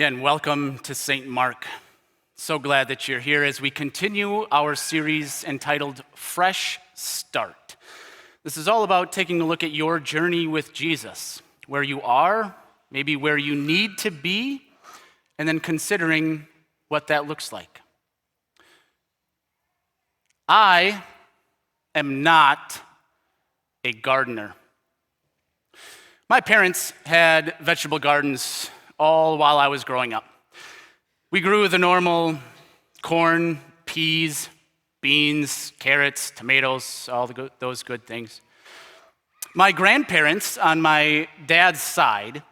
Again, welcome to St. Mark. So glad that you're here as we continue our series entitled Fresh Start. This is all about taking a look at your journey with Jesus, where you are, maybe where you need to be, and then considering what that looks like. I am not a gardener. My parents had vegetable gardens all while I was growing up. We grew the normal corn, peas, beans, carrots, tomatoes, those good things. My grandparents on my dad's side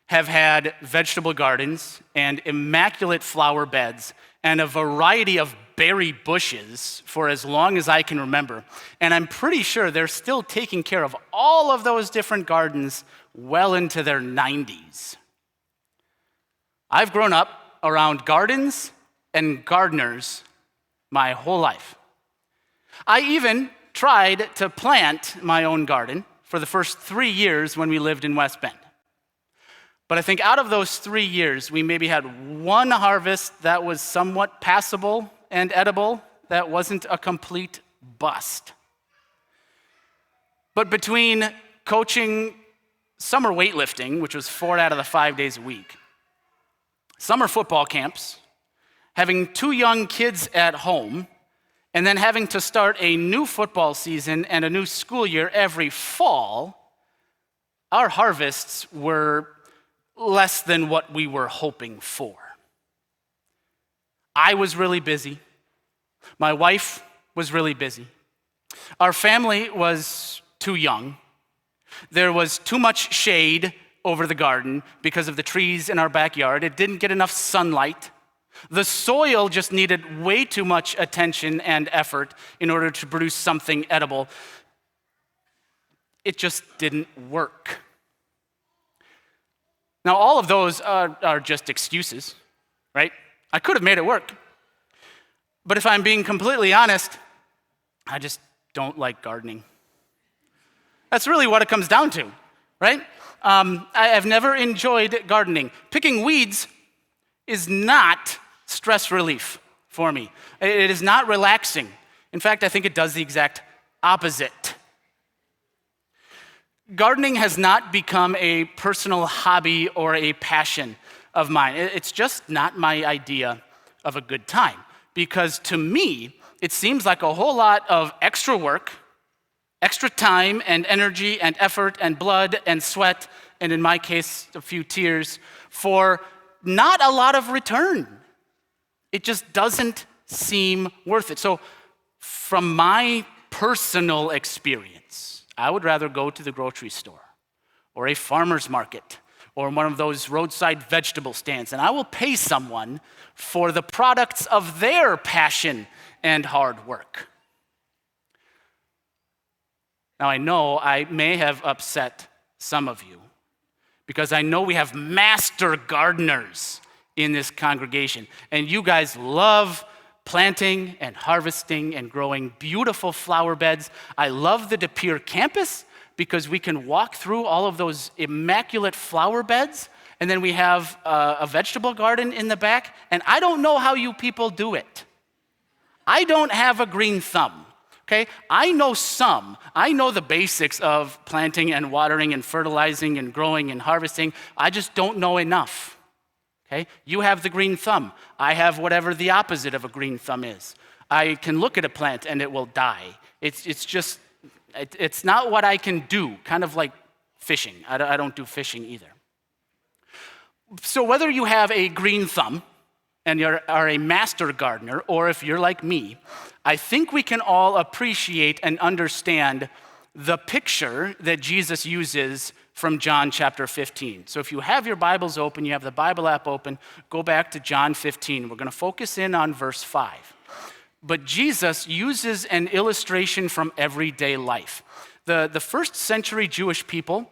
have had vegetable gardens and immaculate flower beds and a variety of berry bushes for as long as I can remember. And I'm pretty sure they're still taking care of all of those different gardens well into their 90s. I've grown up around gardens and gardeners my whole life. I even tried to plant my own garden for the first 3 years when we lived in West Bend. But I think out of those 3 years, we maybe had one harvest that was somewhat passable and edible, that wasn't a complete bust. But between coaching summer weightlifting, which was 4 out of the 5 days a week, summer football camps, having 2 young kids at home, and then having to start a new football season and a new school year every fall, our harvests were less than what we were hoping for. I was really busy. My wife was really busy. Our family was too young. There was too much shade over the garden because of the trees in our backyard. It didn't get enough sunlight. The soil just needed way too much attention and effort in order to produce something edible. It just didn't work. Now, all of those are just excuses, right? I could have made it work. But if I'm being completely honest, I just don't like gardening. That's really what it comes down to, right? I've never enjoyed gardening. Picking weeds is not stress relief for me. It is not relaxing. In fact, I think it does the exact opposite. Gardening has not become a personal hobby or a passion of mine. It's just not my idea of a good time, because to me, it seems like a whole lot of extra work, extra time and energy and effort and blood and sweat, and in my case, a few tears, for not a lot of return. It just doesn't seem worth it. So from my personal experience, I would rather go to the grocery store or a farmer's market or one of those roadside vegetable stands, and I will pay someone for the products of their passion and hard work. Now, I know I may have upset some of you because I know we have master gardeners in this congregation, and you guys love planting and harvesting and growing beautiful flower beds. I love the De Pere campus because we can walk through all of those immaculate flower beds, and then we have a vegetable garden in the back, and I don't know how you people do it. I don't have a green thumb. Okay, I know the basics of planting and watering and fertilizing and growing and harvesting. I just don't know enough. Okay, you have the green thumb. I have whatever the opposite of a green thumb is. I can look at a plant and it will die. It's not what I can do, kind of like fishing. I don't do fishing either. So whether you have a green thumb and you are a master gardener, or if you're like me, I think we can all appreciate and understand the picture that Jesus uses from John chapter 15. So if you have your Bibles open, you have the Bible app open, go back to John 15. We're going to focus in on verse 5. But Jesus uses an illustration from everyday life. The first century Jewish people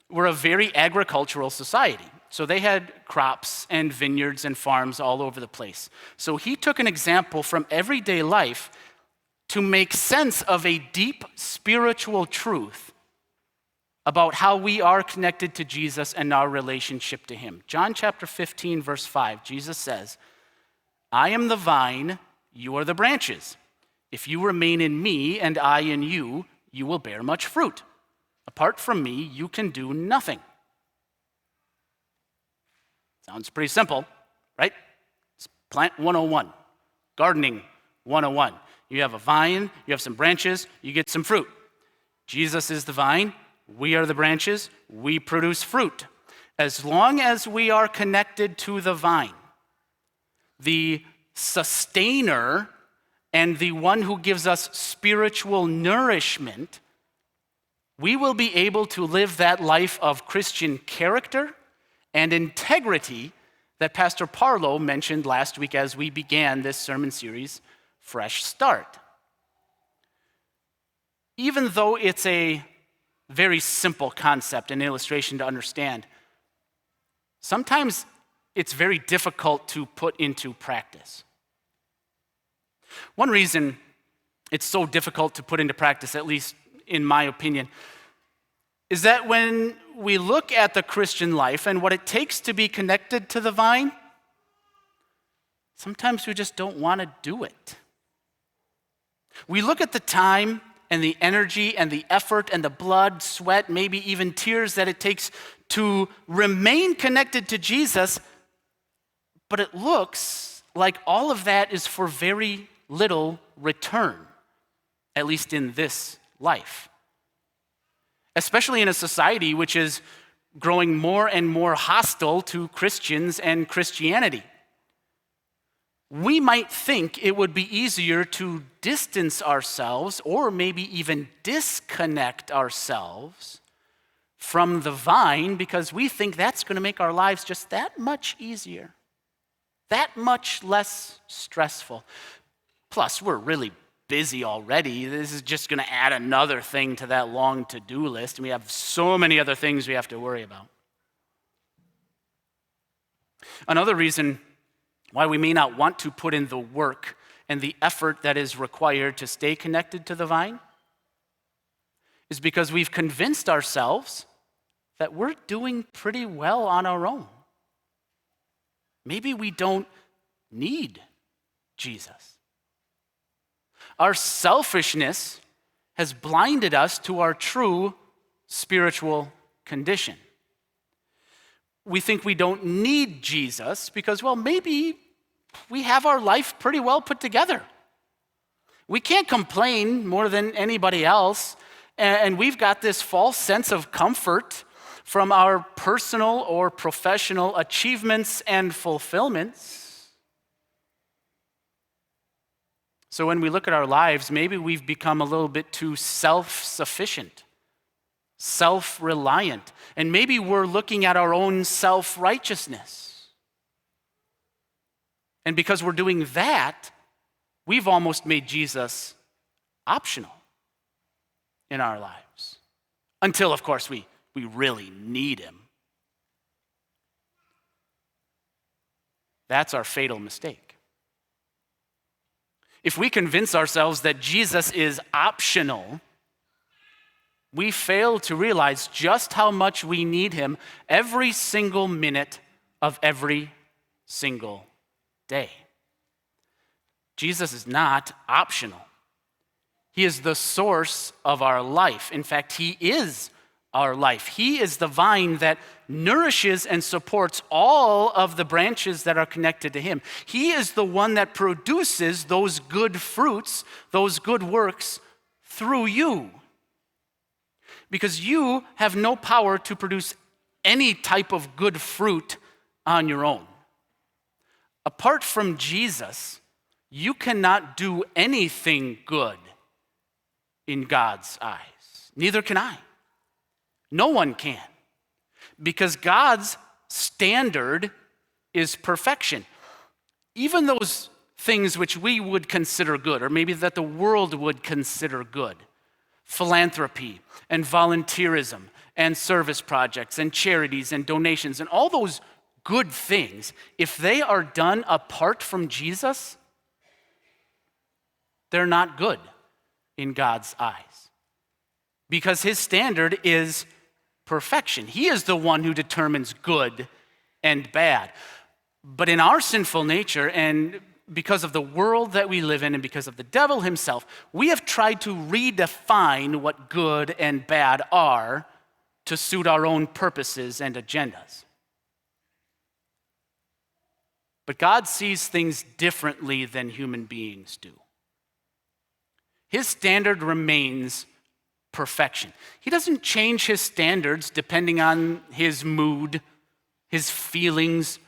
were a very agricultural society. So they had crops and vineyards and farms all over the place. So he took an example from everyday life to make sense of a deep spiritual truth about how we are connected to Jesus and our relationship to him. John chapter 15, verse 5, Jesus says, "I am the vine, you are the branches. If you remain in me and I in you, you will bear much fruit. Apart from me, you can do nothing." Sounds pretty simple, right? It's plant 101, gardening 101. You have a vine, you have some branches, you get some fruit. Jesus is the vine, we are the branches, we produce fruit. As long as we are connected to the vine, the sustainer and the one who gives us spiritual nourishment, we will be able to live that life of Christian character and integrity that Pastor Parlow mentioned last week as we began this sermon series, Fresh Start. Even though it's a very simple concept and illustration to understand, sometimes it's very difficult to put into practice. One reason it's so difficult to put into practice, at least in my opinion, is that when we look at the Christian life and what it takes to be connected to the vine, sometimes we just don't want to do it. We look at the time and the energy and the effort and the blood, sweat, maybe even tears that it takes to remain connected to Jesus, but it looks like all of that is for very little return, at least in this life. Especially in a society which is growing more and more hostile to Christians and Christianity. We might think it would be easier to distance ourselves or maybe even disconnect ourselves from the vine because we think that's going to make our lives just that much easier, that much less stressful. Plus, we're really busy already. This is just going to add another thing to that long to-do list, and we have so many other things we have to worry about. Another reason why we may not want to put in the work and the effort that is required to stay connected to the vine is because we've convinced ourselves that we're doing pretty well on our own. Maybe we don't need Jesus. Our selfishness has blinded us to our true spiritual condition. We think we don't need Jesus because, well, maybe we have our life pretty well put together. We can't complain more than anybody else, and we've got this false sense of comfort from our personal or professional achievements and fulfillments. So when we look at our lives, maybe we've become a little bit too self-sufficient, self-reliant, and maybe we're looking at our own self-righteousness. And because we're doing that, we've almost made Jesus optional in our lives. Until, of course, we really need him. That's our fatal mistake. If we convince ourselves that Jesus is optional, we fail to realize just how much we need him every single minute of every single day. Jesus is not optional. He is the source of our life. In fact, he is our life. He is the vine that nourishes and supports all of the branches that are connected to him. He is the one that produces those good fruits, those good works through you. Because you have no power to produce any type of good fruit on your own. Apart from Jesus, you cannot do anything good in God's eyes. Neither can I. No one can. Because God's standard is perfection. Even those things which we would consider good, or maybe that the world would consider good, philanthropy and volunteerism and service projects and charities and donations and all those good things, if they are done apart from Jesus, they're not good in God's eyes. Because his standard is perfection. He is the one who determines good and bad. But in our sinful nature, and because of the world that we live in and because of the devil himself, we have tried to redefine what good and bad are to suit our own purposes and agendas. But God sees things differently than human beings do. His standard remains perfection. He doesn't change his standards depending on his mood, his feelings,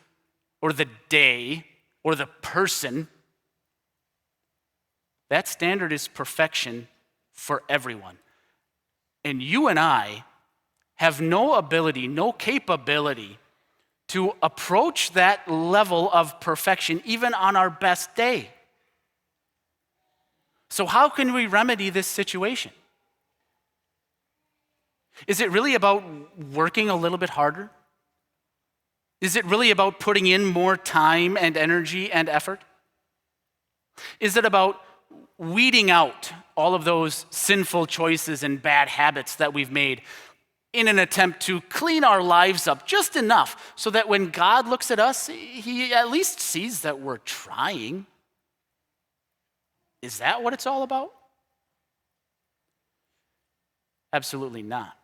or the day, or the person. That standard is perfection for everyone. And you and I have no ability, no capability to approach that level of perfection even on our best day. So how can we remedy this situation? Is it really about working a little bit harder? Is it really about putting in more time and energy and effort? Is it about weeding out all of those sinful choices and bad habits that we've made in an attempt to clean our lives up just enough so that when God looks at us, he at least sees that we're trying? Is that what it's all about? Absolutely not.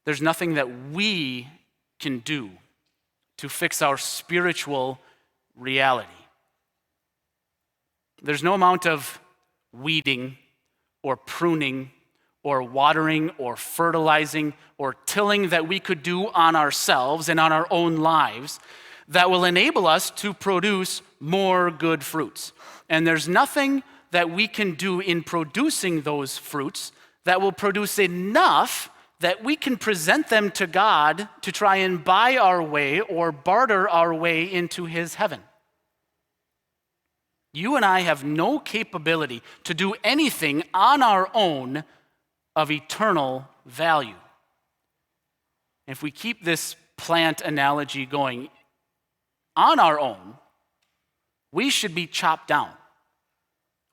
There's nothing that we can do to fix our spiritual reality. There's no amount of weeding or pruning or watering or fertilizing or tilling that we could do on ourselves and on our own lives that will enable us to produce more good fruits. And there's nothing that we can do in producing those fruits that will produce enough that we can present them to God to try and buy our way or barter our way into his heaven. You and I have no capability to do anything on our own of eternal value. If we keep this plant analogy going, on our own, we should be chopped down.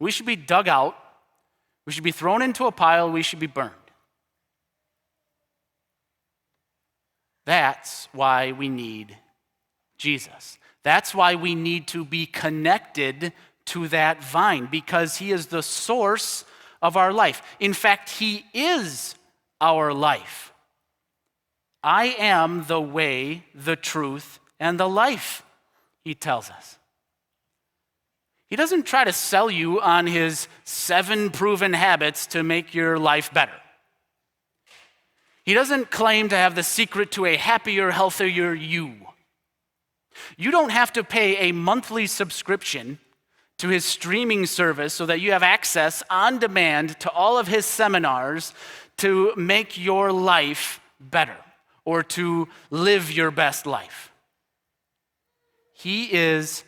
We should be dug out. We should be thrown into a pile. We should be burned. That's why we need Jesus. That's why we need to be connected to that vine, because he is the source of our life. In fact, he is our life. I am the way, the truth, and the life, he tells us. He doesn't try to sell you on his 7 proven habits to make your life better. He doesn't claim to have the secret to a happier, healthier you. You don't have to pay a monthly subscription to his streaming service so that you have access on demand to all of his seminars to make your life better or to live your best life. He is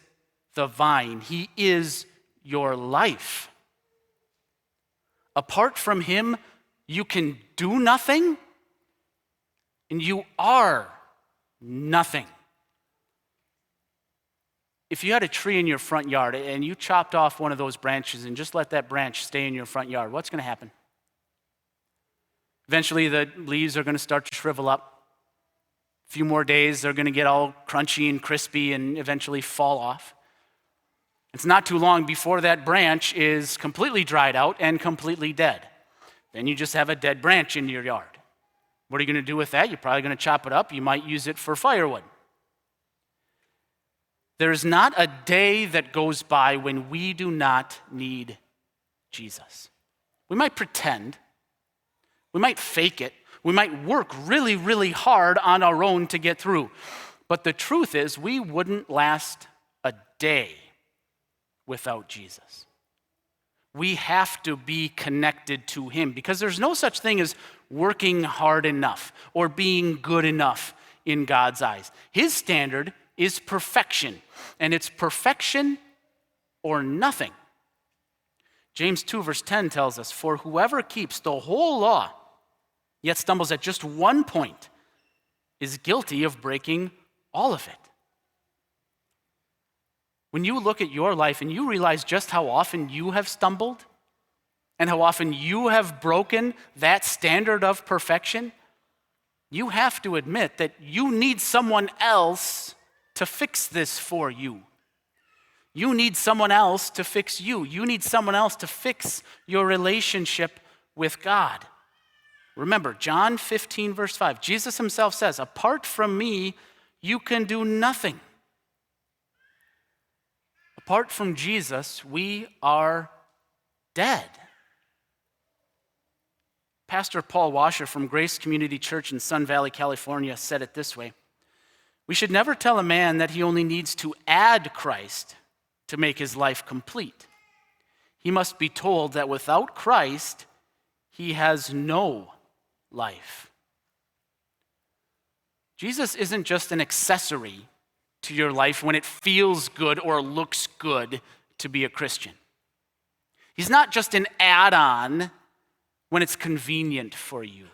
the vine. He is your life. Apart from him, you can do nothing, and you are nothing. If you had a tree in your front yard and you chopped off one of those branches and just let that branch stay in your front yard, what's going to happen? Eventually, the leaves are going to start to shrivel up. A few more days, they're going to get all crunchy and crispy and eventually fall off. It's not too long before that branch is completely dried out and completely dead. Then you just have a dead branch in your yard. What are you going to do with that? You're probably going to chop it up. You might use it for firewood. There's not a day that goes by when we do not need Jesus. We might pretend. We might fake it. We might work really, really hard on our own to get through. But the truth is, we wouldn't last a day without Jesus. We have to be connected to him because there's no such thing as working hard enough or being good enough in God's eyes. His standard is perfection, and it's perfection or nothing. James 2 verse 10 tells us, "For whoever keeps the whole law, yet stumbles at just one point, is guilty of breaking all of it." When you look at your life and you realize just how often you have stumbled and how often you have broken that standard of perfection, you have to admit that you need someone else to fix this for you. You need someone else to fix you. You need someone else to fix your relationship with God. Remember, John 15, verse 5, Jesus himself says, apart from me, you can do nothing. Apart from Jesus, we are dead. Pastor Paul Washer from Grace Community Church in Sun Valley, California, said it this way: we should never tell a man that he only needs to add Christ to make his life complete. He must be told that without Christ, he has no life. Jesus isn't just an accessory to your life when it feels good or looks good to be a Christian. He's not just an add-on when it's convenient for you.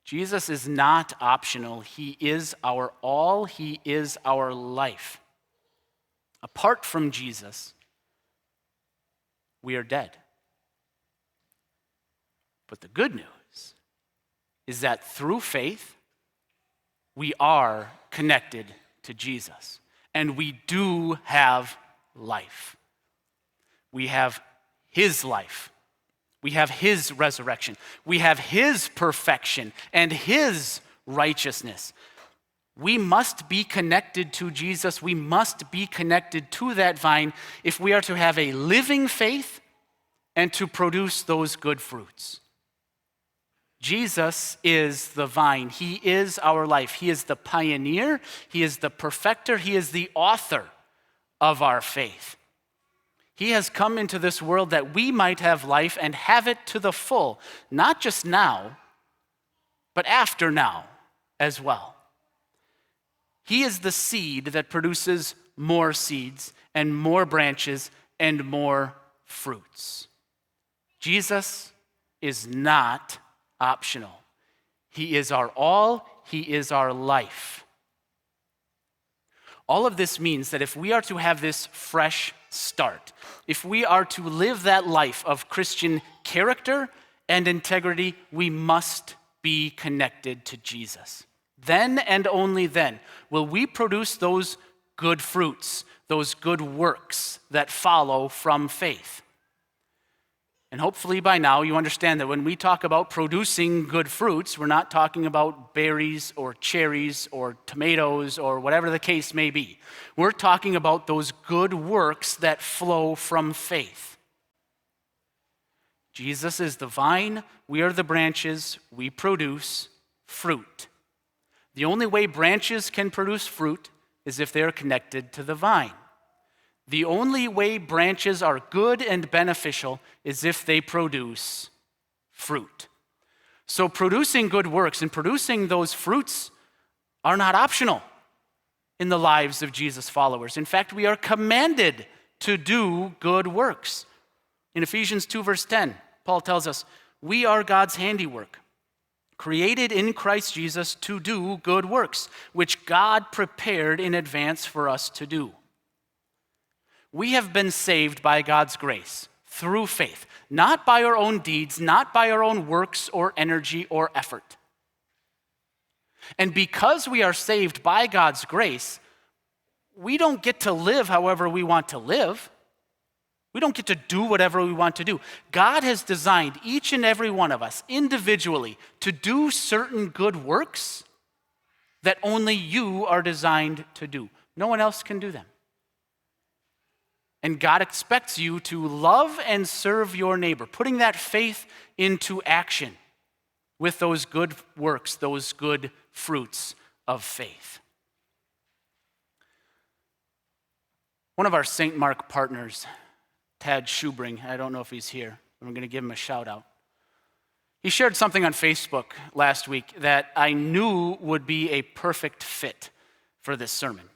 Jesus is not optional. He is our all. He is our life. Apart from Jesus, we are dead. But the good news is that through faith, we are connected to Jesus. And we do have life. We have his life. We have his resurrection. We have his perfection and his righteousness. We must be connected to Jesus. We must be connected to that vine if we are to have a living faith and to produce those good fruits. Jesus is the vine. He is our life. He is the pioneer. He is the perfecter. He is the author of our faith. He has come into this world that we might have life and have it to the full, not just now, but after now as well. He is the seed that produces more seeds and more branches and more fruits. Jesus is not optional. He is our all. He is our life. All of this means that if we are to have this fresh start, if we are to live that life of Christian character and integrity, we must be connected to Jesus. Then and only then will we produce those good fruits, those good works that follow from faith. And hopefully by now you understand that when we talk about producing good fruits, we're not talking about berries or cherries or tomatoes or whatever the case may be. We're talking about those good works that flow from faith. Jesus is the vine, we are the branches, we produce fruit. The only way branches can produce fruit is if they're connected to the vine. The only way branches are good and beneficial is if they produce fruit. So producing good works and producing those fruits are not optional in the lives of Jesus' followers. In fact, we are commanded to do good works. In Ephesians 2, verse 10, Paul tells us, we are God's handiwork, created in Christ Jesus to do good works, which God prepared in advance for us to do. We have been saved by God's grace through faith, not by our own deeds, not by our own works or energy or effort. And because we are saved by God's grace, we don't get to live however we want to live. We don't get to do whatever we want to do. God has designed each and every one of us individually to do certain good works that only you are designed to do. No one else can do them. And God expects you to love and serve your neighbor, putting that faith into action with those good works, those good fruits of faith. One of our St. Mark partners, Tad Schubring, I don't know if he's here, but I'm going to give him a shout out. He shared something on Facebook last week that I knew would be a perfect fit for this sermon.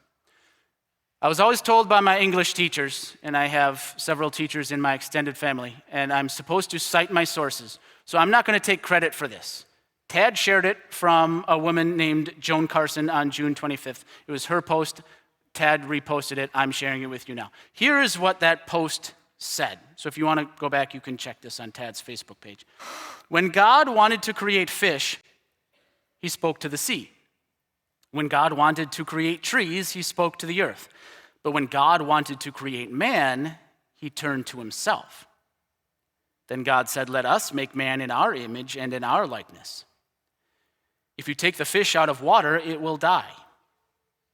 I was always told by my English teachers, and I have several teachers in my extended family, and I'm supposed to cite my sources, so I'm not going to take credit for this. Tad shared it from a woman named Joan Carson on June 25th. It was her post. Tad reposted it. I'm sharing it with you now. Here is what that post said. So if you want to go back, you can check this on Tad's Facebook page. When God wanted to create fish, he spoke to the sea. When God wanted to create trees, he spoke to the earth. But when God wanted to create man, he turned to himself. Then God said, "Let us make man in our image and in our likeness." If you take the fish out of water, it will die.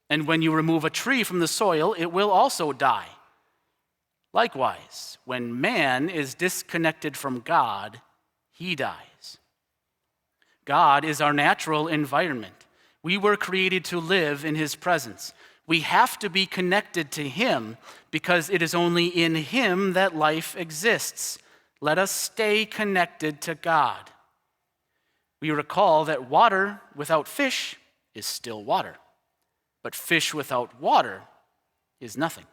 And when you remove a tree from the soil, it will also die. Likewise, when man is disconnected from God, he dies. God is our natural environment. We were created to live in his presence. We have to be connected to him because it is only in him that life exists. Let us stay connected to God. We recall that water without fish is still water, but fish without water is nothing.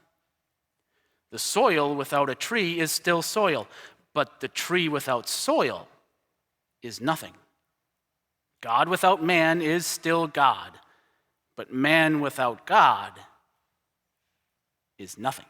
The soil without a tree is still soil, but the tree without soil is nothing. God without man is still God, but man without God is nothing.